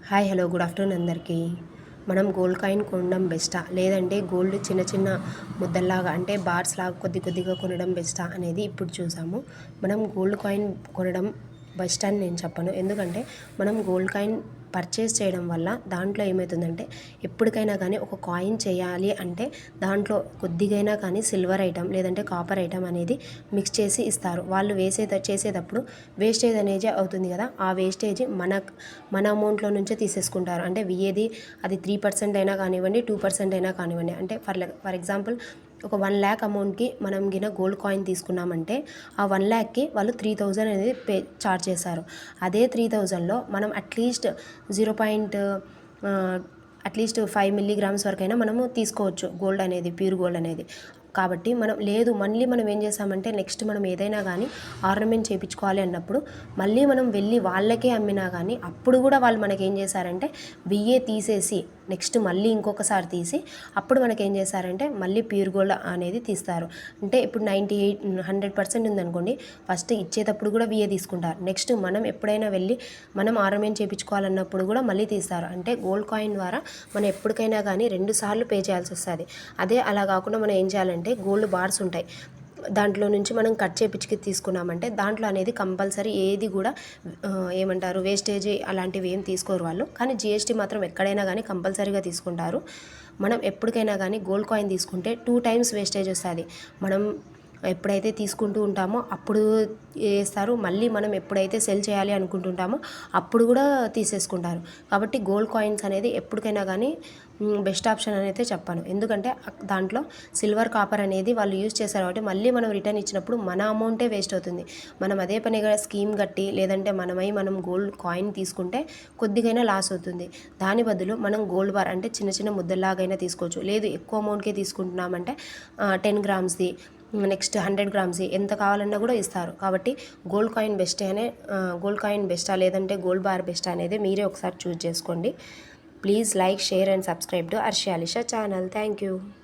Hi hello good afternoon అందరికీ. మనం gold coin కొనడం బెస్టా, లేదంటే గోల్డ్ చిన్న చిన్న ముద్దల్లాగా అంటే బార్స్ లాగా కొద్ది కొద్దిగా కొనడం బెస్టా అనేది ఇప్పుడు చూసాము. మనం గోల్డ్ కాయిన్ కొనడం బెస్ట్ అని నేను చెప్పను. ఎందుకంటే మనం గోల్డ్ కాయిన్ పర్చేస్ చేయడం వల్ల దాంట్లో ఏమవుతుందంటే ఎప్పటికైనా కానీ ఒక కాయిన్ చేయాలి అంటే దాంట్లో కొద్దిగైనా కానీ సిల్వర్ ఐటమ్ లేదంటే కాపర్ ఐటమ్ అనేది మిక్స్ చేసి ఇస్తారు. వాళ్ళు చేసేటప్పుడు వేస్టేజ్ అనేది అవుతుంది కదా, ఆ వేస్టేజ్ మన అమౌంట్లో నుంచే తీసేసుకుంటారు. అంటే విఏది అది 3% అయినా కానివ్వండి, 2% అయినా కానివ్వండి. అంటే ఫర్ ఎగ్జాంపుల్ ఒక 1,00,000 అమౌంట్కి మనం గిన గోల్డ్ కాయిన్ తీసుకున్నామంటే ఆ 1,00,000కి వాళ్ళు 3,000 అనేది చార్జ్ చేశారు. అదే 3,000లో మనం అట్లీస్ట్ 5 మిల్లీగ్రామ్స్ వరకైనా మనము తీసుకోవచ్చు గోల్డ్ అనేది, ప్యూర్ గోల్డ్ అనేది. కాబట్టి మనం ఏం చేస్తామంటే నెక్స్ట్ మనం ఏదైనా కానీ ఆర్నమెంట్ చేయించుకోవాలి అన్నప్పుడు మళ్ళీ మనం వెళ్ళి వాళ్ళకే అమ్మినా కానీ అప్పుడు కూడా వాళ్ళు మనకేం చేశారంటే బిఏ తీసేసి నెక్స్ట్ మళ్ళీ ఇంకొకసారి తీసి అప్పుడు మనకేం చేశారంటే మళ్ళీ ప్యూర్ గోల్డ్ అనేది తీస్తారు. అంటే ఇప్పుడు 100% ఉందనుకోండి, ఫస్ట్ ఇచ్చేటప్పుడు కూడా బిఏ తీసుకుంటారు. నెక్స్ట్ మనం ఎప్పుడైనా వెళ్ళి మనం ఆర్నమెంట్ చేయించుకోవాలన్నప్పుడు కూడా మళ్ళీ తీస్తారు. అంటే గోల్డ్ కాయిన్ ద్వారా మనం ఎప్పటికైనా కానీ 2 సార్లు పే చేయాల్సి వస్తుంది. అదే అలా కాకుండా మనం ఏం చేయాలంటే గోల్డ్ బార్స్ ఉంటాయి, దాంట్లో నుంచి మనం కట్ చేయించుకి తీసుకున్నామంటే దాంట్లో అనేది కంపల్సరీ ఏది కూడా ఏమంటారు వేస్టేజ్ అలాంటివి ఏం తీసుకోరు వాళ్ళు. కానీ జిఎస్టీ మాత్రం ఎక్కడైనా కానీ కంపల్సరీగా తీసుకుంటారు. మనం ఎప్పటికైనా కానీ గోల్డ్ కాయిన్ తీసుకుంటే 2 టైమ్స్ వేస్టేజ్ వస్తుంది. మనం ఎప్పుడైతే తీసుకుంటూ ఉంటామో అప్పుడు వేస్తారు, మళ్ళీ మనం ఎప్పుడైతే సెల్ చేయాలి అనుకుంటుంటామో అప్పుడు కూడా తీసేసుకుంటారు. కాబట్టి గోల్డ్ కాయిన్స్ అనేది ఎప్పటికైనా కానీ బెస్ట్ ఆప్షన్ అని అయితే చెప్పాను. ఎందుకంటే దాంట్లో సిల్వర్ కాపర్ అనేది వాళ్ళు యూజ్ చేశారు కాబట్టి మళ్ళీ మనం రిటర్న్ ఇచ్చినప్పుడు మన అమౌంటే వేస్ట్ అవుతుంది. మనం అదే పనిగా స్కీమ్ కట్టి లేదంటే మనం గోల్డ్ కాయిన్ తీసుకుంటే కొద్దిగైనా లాస్ అవుతుంది. దాని బదులు మనం గోల్డ్ బార్ అంటే చిన్న చిన్న ముద్దల్లాగైనా తీసుకోవచ్చు. లేదు ఎక్కువ అమౌంట్కే తీసుకుంటున్నామంటే 10 గ్రామ్స్ది నెక్స్ట్ 100 గ్రామ్స్ది ఎంత కావాలన్నా కూడా ఇస్తారు. కాబట్టి గోల్డ్ కాయిన్ బెస్టా లేదంటే గోల్డ్ బార్ బెస్టా అనేది మీరే ఒకసారి చూస్ చేసుకోండి. Please like, share and subscribe to Arshi Alisha channel. Thank you.